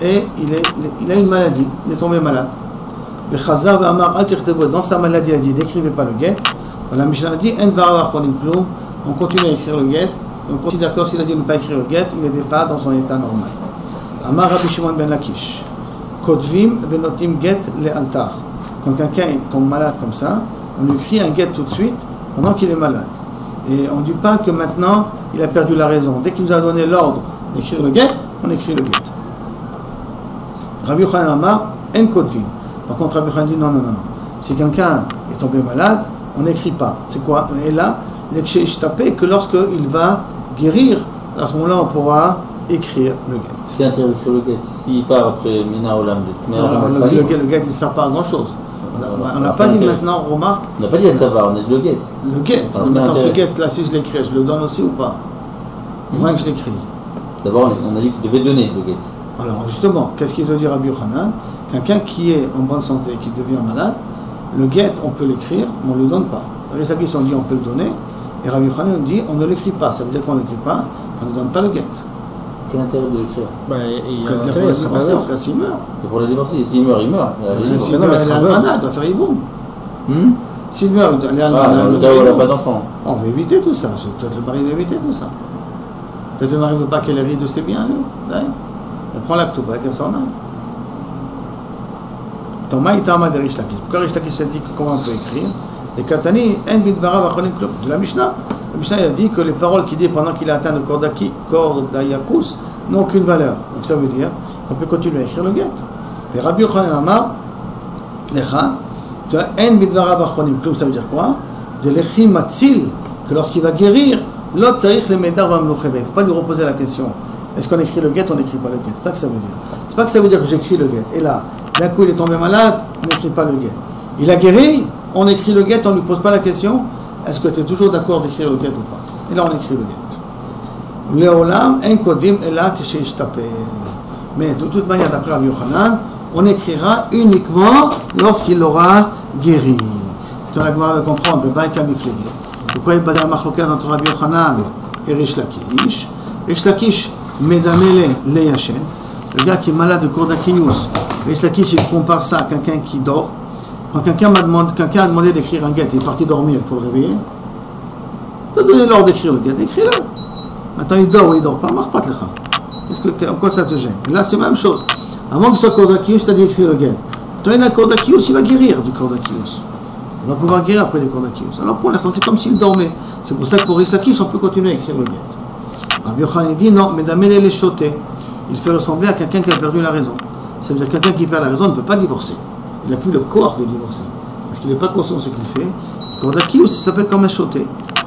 et il a une maladie, il est tombé malade. Dans sa maladie, il a dit n'écrivez pas le guette. La Mishnah a dit on continue à écrire le guette. On considère d'accord s'il a dit ne pas écrire le guette, il n'était pas dans son état normal. Amar Rabbi Shimon ben Lakish. Kodvim venotim get le altar. Quand quelqu'un tombe malade comme ça, on lui écrit un guet tout de suite pendant qu'il est malade. Et on ne dit pas que maintenant il a perdu la raison. Dès qu'il nous a donné l'ordre d'écrire le guet, on écrit le guet. Rabbi Yochanan Amar en kodvim. Par contre, Rabbi Yochanan dit non. Si quelqu'un est tombé malade, on n'écrit pas. C'est quoi? Et là, l'écrit que lorsqu'il va guérir, à ce moment-là, on pourra écrire le guet. C'est intérêt d'écrire le guet. S'il part après Mina Olam, le guet, il ne sert pas à grand-chose. On n'a pas dit maintenant, remarque. On n'a pas dit que ça va, on a dit le guet. Le guet. Maintenant, ce guet, là, si je l'écris, je le donne aussi ou pas? Moins que je l'écris. D'abord, on a dit qu'il devait donner le guet. Alors, justement, qu'est-ce qu'il veut dire Rabbi Yochanan? Quelqu'un qui est en bonne santé et qui devient malade, le guet, on peut l'écrire, mais on ne le donne pas. Les Sakis ont dit on peut le donner, et Rabbi Yochanan dit on ne l'écrit pas. Ça veut dire qu'on ne l'écrit pas, on ne donne pas le guet. Quel intérêt de l'écrire? Il y a pour le divorcer, en cas s'il meurt. Et pour le divorcer, s'il meurt, il meurt. S'il meurt, il est almanach, il doit faire hiboum. S'il meurt, il est almanach. Le gars, il n'a pas d'enfant. On va éviter tout ça. Peut-être le mari va éviter tout ça. Peut-être le mari ne veut pas qu'elle hérite de ses biens, lui. Elle prend la ktouba, qu'elle s'en aille. Thomas, il t'a de Rish Lakish. Pourquoi Rish Lakish a dit comment on peut écrire? Les Katani, en bidvara vachonim klum. De la Mishnah. La Mishnah a dit que les paroles qu'il dit pendant qu'il a atteint le Kordayakus n'ont aucune valeur. Donc ça veut dire qu'on peut continuer à écrire le guet. Et Rabbi Yochanan Amar, Lecha, tu vois, en bidvara vachonim klum, ça veut dire quoi? De l'echim matzil, que lorsqu'il va guérir, l'autre saïch le medar va mloucheve. Il ne faut pas lui reposer la question. Est-ce qu'on écrit le guet ou on n'écrit pas le guet? C'est ça que ça veut dire. C'est pas que ça veut dire que j'écris le guet. Et là, d'un coup il est tombé malade, on n'écrit pas le guet. Il a guéri, on écrit le guet, on ne lui pose pas la question, est-ce que tu es toujours d'accord d'écrire le guet ou pas? Et là on écrit le guet. Léolam, en kodvim, et là que j'ai tapé. Mais de toute manière, d'après Rabbi Yochanan, on écrira uniquement lorsqu'il aura guéri. Tu as la de comprendre, le baïka miflegé. Pourquoi il est basé à la marloquette entre Rabbi Yochanan et Rish Lakish? Rish Lakish, Medamele le Yashen, le gars qui est malade de Kordakius. Rish Lakish, il compare ça à quelqu'un qui dort. Quand quelqu'un a demandé d'écrire un guet, il est parti dormir, il faut le réveiller. Tu as donné l'ordre d'écrire le guet, écris-le. Maintenant il dort ou il dort pas, marche pas de l'echa. En quoi ça te gêne? Et là c'est la même chose. Avant qu'il soit Kordakius, tu as dit écrire le guet. Quand il a Kordakius, il va guérir du Kordakius. Il va pouvoir guérir après le Kordakius. Alors pour l'instant, c'est comme s'il dormait. C'est pour ça que pour Rish Lakish, on peut continuer à écrire le guet. Rabbi Yochanan dit non, mais d'amener les chotés. Il fait ressembler à quelqu'un qui a perdu la raison. Ça veut dire que quelqu'un qui perd la raison ne peut pas divorcer. Il n'a plus le corps de divorcer. Parce qu'il n'est pas conscient de ce qu'il fait. Kordakius, ça s'appelle comme un choté.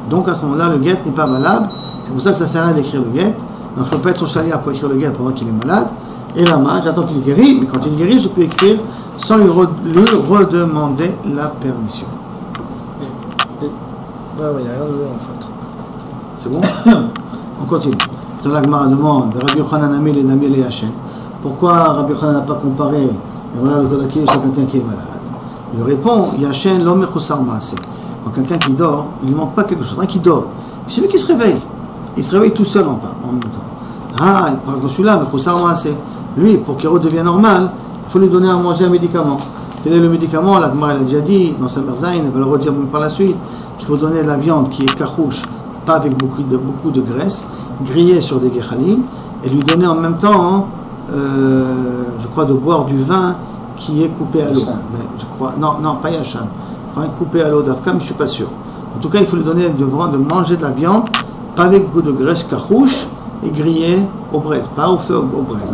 Donc à ce moment-là, le guet n'est pas valable. C'est pour ça que ça sert à rien d'écrire le guet. Donc je ne peux pas être son chaliard pour écrire le guet pendant qu'il est malade. Et là, j'attends qu'il guérisse. Mais quand il guérit, je peux écrire sans lui redemander la permission. Ouais, il n'y a rien de bon en fait. C'est bon? On continue. Dans la Gemara demande, Rabbi Yochanan Amil et Namil et Hachem. Pourquoi Rabbi Yochanan n'a pas comparé, et voilà le Kordakius à quelqu'un qui est malade? Il répond, Yashen l'homme mechusar maaseh. Quand quelqu'un qui dort, il ne manque pas quelque chose. Un qui dort, c'est lui qui se réveille. Il se réveille tout seul en même temps. Ah, il parle de celui-là, mechusar maaseh. Lui, pour qu'il redevienne normal, il faut lui donner à manger un médicament. Quel est le médicament? La Gemara l'a déjà dit, dans sa Merzaïn, elle va le redire par la suite, qu'il faut donner la viande qui est karouche, pas avec beaucoup de graisse, grillée sur des gechalim, et lui donner en même temps, je crois, de boire du vin qui est coupé à l'eau. Je crois, non, pas Yachan. Coupé à l'eau d'Afkam, je ne suis pas sûr. En tout cas, il faut lui donner de manger de la viande, pas avec beaucoup de graisse karouche, et grillée au braise, pas au feu, au braise.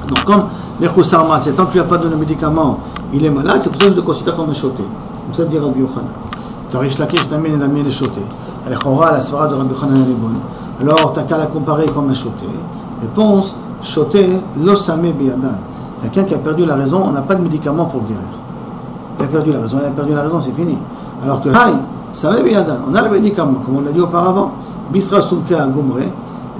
Donc, comme Mechusarma, c'est tant que tu n'as pas donné le médicament, il est malade, c'est pour ça que je le considère comme un choté. Comme ça dit Rabbi Yochanan. Tarish Lakesh Namin et Namin est choté. La svara de Rabbi Yochanan est bonne. Alors, tu n'as qu'à la comparer comme un choté. Réponse, choté, l'osame biyadan. Quelqu'un qui a perdu la raison, on n'a pas de médicament pour le guérir. Il a perdu la raison, c'est fini. Alors que, samé biyadan, on a le médicament, comme on l'a dit auparavant. Bisra Soulka Gomre,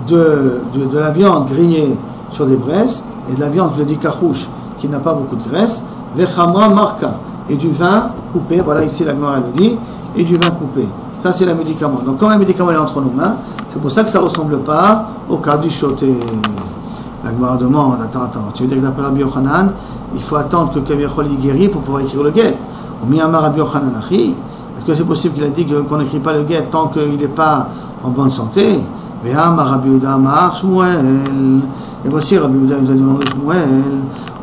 de la viande grillée sur des braises, et de la viande, je dis karouche, qui n'a pas beaucoup de graisse, vechamra marka, et du vin coupé, voilà ici la Gemara le dit, et du vin coupé. Ça c'est le médicament. Donc quand le médicament est entre nos mains, c'est pour ça que ça ne ressemble pas au cas du choté. La Gemara demande, attends, tu veux dire que d'après Rabbi Yochanan, il faut attendre que Kaviachol y guérit pour pouvoir écrire le guet. Ou Miyama Rabbi Yochanan Achi, est-ce que c'est possible qu'il a dit qu'on n'écrit pas le guet tant qu'il n'est pas en bonne santé? Vehama Rabbi Yehuda Amar Shmuel. Et voici Rabbi Yehuda nous a demandé Shmuel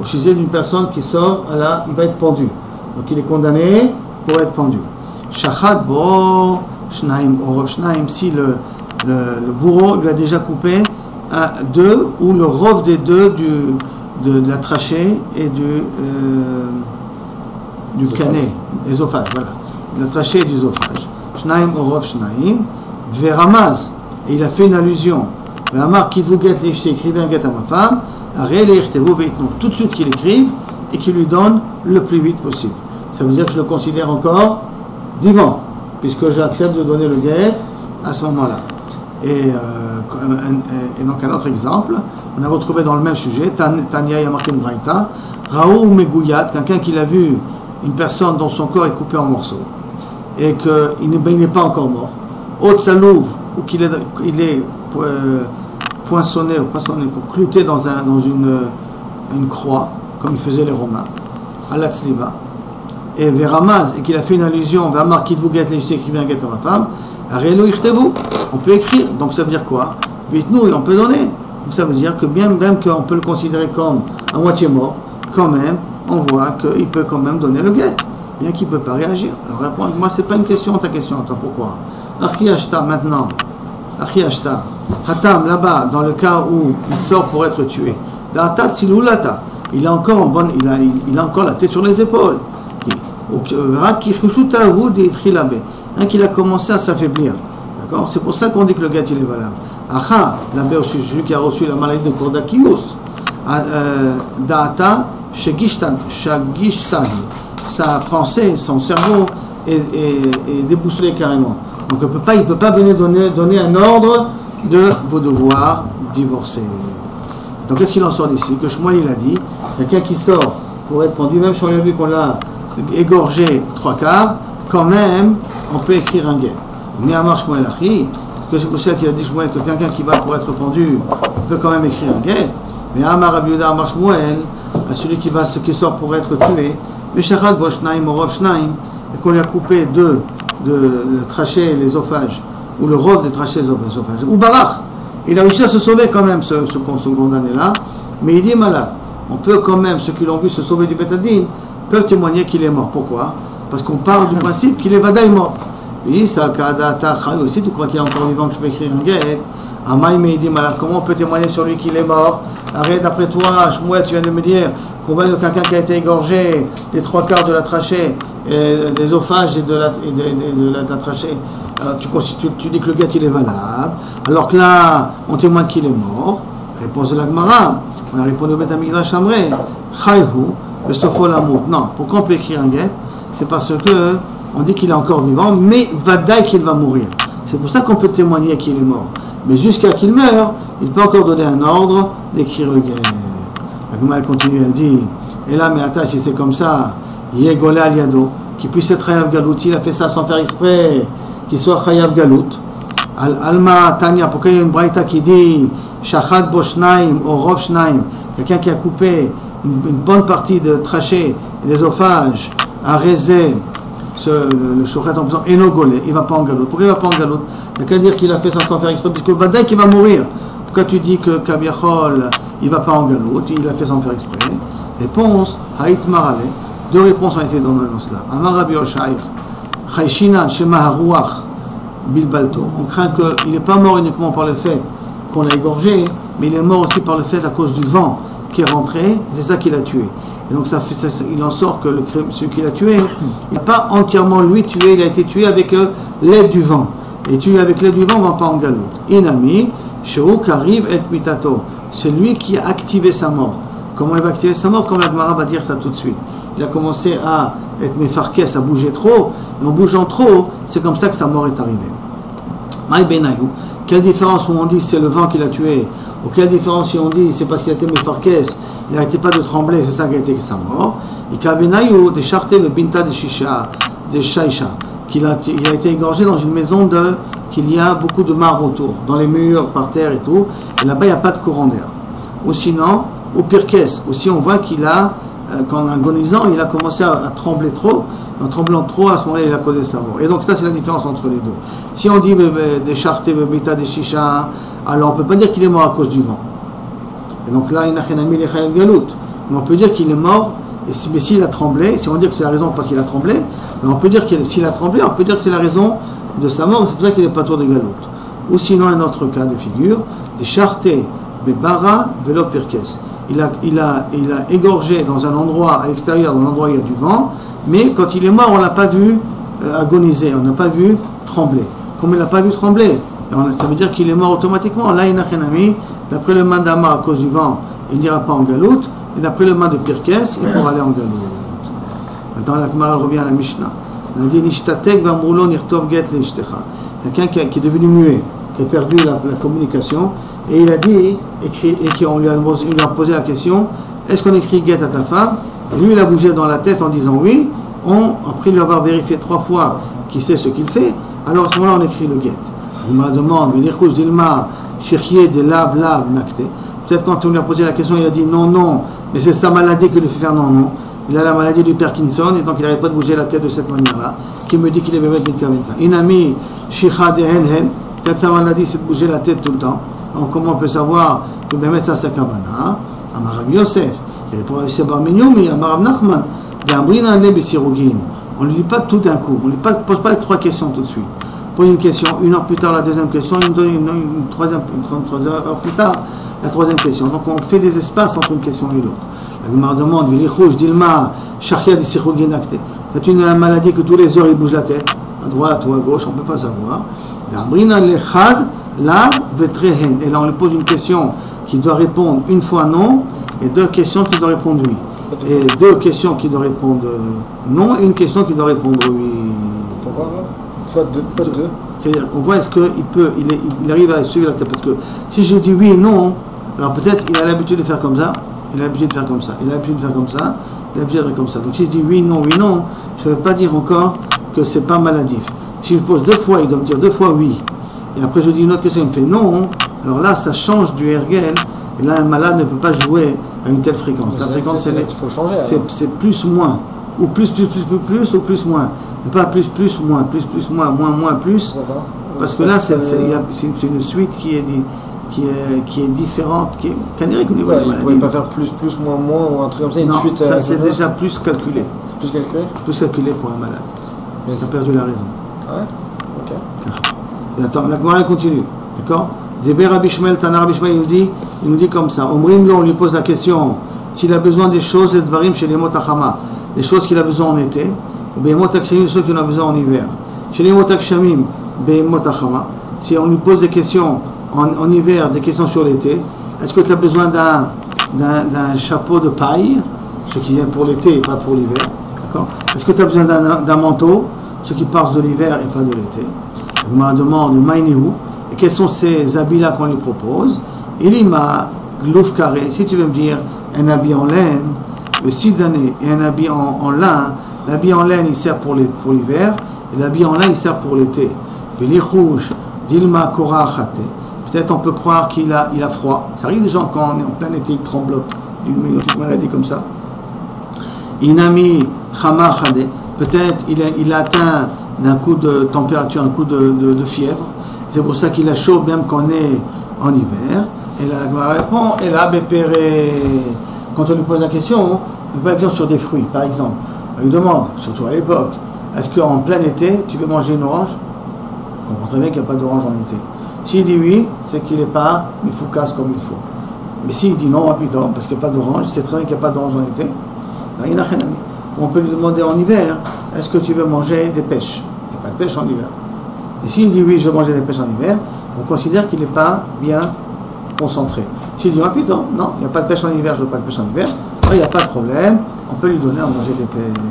au sujet d'une personne qui sort, il va être pendu. Donc il est condamné pour être pendu. Shachad bo shnaim orov shnaim, si le bourreau lui a déjà coupé deux ou le rov des deux de la trachée et du canet, ésophage, voilà. De la trachée et du œsophage. Shnaim orov shnaim, veramaz, et il a fait une allusion. Veramar qui vous guette l'éché, écrivez un guette à ma femme, tout de suite qu'il écrive et qu'il lui donne le plus vite possible. Ça veut dire que je le considère encore vivant, puisque j'accepte de donner le guet à ce moment-là. Et donc un autre exemple, on a retrouvé dans le même sujet, Tanya y a marqué une braïta, Raoul Megouyat, quelqu'un qui l'a vu, une personne dont son corps est coupé en morceaux, et qu'il n'est pas encore mort, Haute Salouve, ou qu'il est poinçonné, clouté dans une croix, comme ils faisaient les Romains, à la Tzliba, et Veramaz, et qu'il a fait une allusion, Veramar qui vous guette, écrit bien guette à ma femme, on peut écrire, donc ça veut dire quoi? Vitnou, et on peut donner. Donc ça veut dire que même qu'on peut le considérer comme à moitié mort, quand même, on voit qu'il peut quand même donner le guet, bien qu'il ne peut pas réagir. Alors répondre, moi c'est pas une question, ta question, attends, pourquoi? Archi Ashta maintenant, Archi Ashta, Hatam là-bas, dans le cas où il sort pour être tué, Data Tsilulata, il a encore la tête sur les épaules. Qu'il a commencé à s'affaiblir. D'accord? C'est pour ça qu'on dit que le guet il est valable. Acha, là-bas aussi, celui qui a reçu la maladie de Kordakius, Data, Shagishtahi, sa pensée, son cerveau est déboussolé carrément. Donc il ne peut pas venir donner un ordre de vos devoirs divorcer. Donc qu'est-ce qu'il en sort d'ici? Que Shmuel il a dit, quelqu'un qui sort pour être pendu, même si on a vu qu'on l'a égorgé 3/4, quand même, on peut écrire un guet. Miyamar Shmuel Achi, que c'est pour ça qu'il a dit Shmuel que quelqu'un qui va pour être pendu peut quand même écrire un guet. Mais Amar Rabbi Yehuda Amar Shmuel, celui qui sort pour être tué, mais Shachad bo shnaim orov shnaim, et qu'on lui a coupé le trachée et l'ésophage, ou le rov des trachées et l'ésophages, ou barach, il a réussi à se sauver quand même, ce condamné-là, mais il est malade. On peut quand même, ceux qui l'ont vu se sauver du bétadine, peuvent témoigner qu'il est mort. Pourquoi? Parce qu'on part du principe qu'il est vadaï mort. Oui, ça aussi, tu crois qu'il est encore vivant que je peux écrire un guet? Amaï me dit malade, comment on peut témoigner sur lui qu'il est mort? Arrête, d'après toi, Shmuel, tu viens de me dire qu'on va de quelqu'un qui a été égorgé les 3/4 de la trachée, des œsophages et de la trachée. Tu dis que le guet il est valable, alors que là, on témoigne qu'il est mort. Réponse de la Gemara, on a répondu au Beth Amikdash Amré, Chayhu, le Sopholamut. Non, pourquoi on peut écrire un guet? C'est parce que on dit qu'il est encore vivant, mais vadaï qu'il va mourir. C'est pour ça qu'on peut témoigner qu'il est mort. Mais jusqu'à qu'il meure, il peut encore donner un ordre d'écrire le guet. La Gemara continue, elle dit, et là, mais attends, si c'est comme ça, Yegolé al Yado, qui puisse être Chayav Galout, il a fait ça sans faire exprès, qu'il soit Chayav Galout. Alma Tanya, pourquoi il y a une braïta qui dit Shachad bo shnaim ou rov shnaim, quelqu'un qui a coupé une bonne partie de trachée et d'ésophages, a raisé le shochet en faisant enogolé, il ne va pas en galoute. Pourquoi il ne va pas en galoute? Il n'y a qu'à dire qu'il a fait ça sans faire exprès, puisque va dire qu'il va mourir. Pourquoi tu dis que Kabiachol, il ne va pas en galoute, il a fait sans faire exprès? Réponse, Haït Marale. Deux réponses ont été données dans cela. Amar Rabbi Yoshai, Chayshinan Shema Haruach Bilbalto. On craint qu'il n'est pas mort uniquement par le fait qu'on l'a égorgé, mais il est mort aussi par le fait à cause du vent qui est rentré, c'est ça qui l'a tué. Et donc il en sort que celui qui l'a tué, il n'a pas entièrement lui tué, il a été tué avec l'aide du vent. Et tué avec l'aide du vent, on ne va pas en galoute. Inami, Sheuk arrive et mitato. C'est lui qui a activé sa mort. Comment il va activer sa mort? Comme la Gemara va dire ça tout de suite. Il a commencé à être méfarkes, à bouger trop, et en bougeant trop, c'est comme ça que sa mort est arrivée. Maï Benayou, quelle différence où on dit c'est le vent qui l'a tué, ou quelle différence si on dit c'est parce qu'il a été méfarkes, il n'arrêtait pas de trembler, c'est ça qui a été sa mort. Et qu'a Benayou, de charter le binta de Shisha, de Shaisha, il a été égorgé dans une maison qu'il y a beaucoup de marbre autour, dans les murs, par terre et tout, et là-bas il n'y a pas de courant d'air. Ou sinon, au Pirkes, aussi on voit qu'il a, qu'en agonisant, il a commencé à trembler trop. En tremblant trop, à ce moment-là, il a causé sa mort. Et donc ça, c'est la différence entre les deux. Si on dit des chartés, des chicha, alors on ne peut pas dire qu'il est mort à cause du vent. Et donc là, il n'a rien mis les chayal galout. Mais on peut dire qu'il est mort, mais s'il a tremblé, si on dit que c'est la raison parce qu'il a tremblé, mais on peut dire que s'il a tremblé, on peut dire que c'est la raison de sa mort, c'est pour ça qu'il n'est pas tour de galout. Ou sinon, un autre cas de figure, des chartés, bara, velo pirkes. Il a égorgé dans un endroit à l'extérieur, dans un endroit où il y a du vent, mais quand il est mort, on ne l'a pas vu agoniser, on n'a pas vu trembler. Comme il n'a pas vu trembler, ça veut dire qu'il est mort automatiquement. Là, il n'a rien mis. D'après le mandama à cause du vent, il n'ira pas en galoute, et d'après le man de Pirkes, il pourra aller en galoute. Maintenant, la Gemara revient à la Mishnah. On a dit Nishtatek v'amrulon nirtov get leishtecha. Quelqu'un qui est devenu muet, qui a perdu la communication. Et il a dit, et on lui a posé la question, est-ce qu'on écrit guet à ta femme? Et lui, il a bougé dans la tête en disant oui. Après lui avoir vérifié 3 fois qu'il sait ce qu'il fait, alors à ce moment-là, on écrit le guet. Il m'a demandé, peut-être quand on lui a posé la question, il a dit non, mais c'est sa maladie qui lui fait faire non. Il a la maladie du Parkinson, et donc il n'arrête pas de bouger la tête de cette manière-là, qui me dit qu'il est bébé de Midkavenka. Inami, Shicha de Henhen, peut-être sa maladie, c'est de bouger la tête tout le temps. Donc comment on peut savoir que Bémet ça c'est Kabana? Amar Rabbi Yosef, il répond à Bar Minyoumi, Amar Rab Nachman, D'Ambrina Le Bessirugin. On ne lui dit pas tout d'un coup, on ne lui pose pas les 3 questions tout de suite. On pose une question, 1 heure plus tard la deuxième question, une troisième heure plus tard la troisième question. Donc on fait des espaces entre une question et l'autre. La Gemara demande, Vilichouj, Dilma, Shachia de Sirugin Akte. C'est une maladie que tous les heures il bouge la tête, à droite ou à gauche, on ne peut pas savoir. D'Ambrina Le Chad. Là, et là on lui pose une question qui doit répondre une fois non, et 2 questions qui doit répondre oui. Et 2 questions qui doit répondre non, et une question qui doit répondre oui. Soit deux. C'est-à-dire, on voit est-ce qu'il arrive à suivre la tête. Parce que si je dis oui, non, alors peut-être il a l'habitude de faire comme ça, il a l'habitude de faire comme ça, il a l'habitude de faire comme ça, il a l'habitude de faire comme ça. Donc si je dis oui, non, je ne veux pas dire encore que c'est pas maladif. Si je pose 2 fois, il doit me dire 2 fois oui. Et après je dis une autre question, il me fait non, alors là ça change du ergel, et là un malade ne peut pas jouer à une telle fréquence. La fréquence c'est plus moins, ou plus, ou plus moins. Et pas plus, moins, moins, plus. Parce que là c'est une suite qui est différente, qui est canérique au niveau de la maladie. Vous ne pouvez pas faire plus, moins, ou un truc comme ça, une non, suite. Ça c'est déjà plus calculé. C'est plus calculé? Plus calculé pour un malade. Il a perdu la raison. Ah ouais? Ok. Et attends, la Gemara continue, d'accord? Deber Rabbi Shmuel, Tanar Rabbi Shmuel, il nous dit comme ça. Omrim, on lui pose la question s'il a besoin des choses, des dvarim chez les motachama, les choses qu'il a besoin en été, ou bien motakshamim, les choses qu'il a besoin en hiver. Chez les motakshamim, ben motachama, si on lui pose des questions en hiver, des questions sur l'été, est-ce que tu as besoin d'un chapeau de paille, ce qui vient pour l'été et pas pour l'hiver, d'accord? Est-ce que tu as besoin d'un manteau, ce qui passe de l'hiver et pas de l'été? On me demande Maïnihu, et quels sont ces habits-là qu'on lui propose? Il m'a glouf carré, si tu veux me dire un habit en laine, le sidané, et un habit en lin. L'habit en laine il sert pour l'hiver, et l'habit en lin il sert pour l'été. Velichouch, dilma kora achate. Peut-être on peut croire qu'il a froid. Ça arrive des gens quand on est en plein été, ils tremblent d'une petite maladie comme ça. Inami chama chade. Peut-être il a atteint d'un coup de température, un coup de fièvre. C'est pour ça qu'il a chaud même quand on est en hiver. Et là, la répond, et là, bépéré. Quand on lui pose la question, par exemple sur des fruits, par exemple, on lui demande, surtout à l'époque, est-ce qu'en plein été, tu veux manger une orange? On comprend très bien qu'il n'y a pas d'orange en été. S'il dit oui, c'est qu'il n'est pas mifoukas comme il faut. Mais s'il dit non, rapidement, parce qu'il n'y a pas d'orange, il sait très bien qu'il n'y a pas d'orange en été, là, il n'a rien à dire. On peut lui demander en hiver, est-ce que tu veux manger des pêches? Il n'y a pas de pêche en hiver. Et s'il dit oui, je veux manger des pêches en hiver, on considère qu'il n'est pas bien concentré. S'il dit rapidement, non, il n'y a pas de pêche en hiver, je ne veux pas de pêche en hiver, là, il n'y a pas de problème, on peut lui donner à manger des pêches.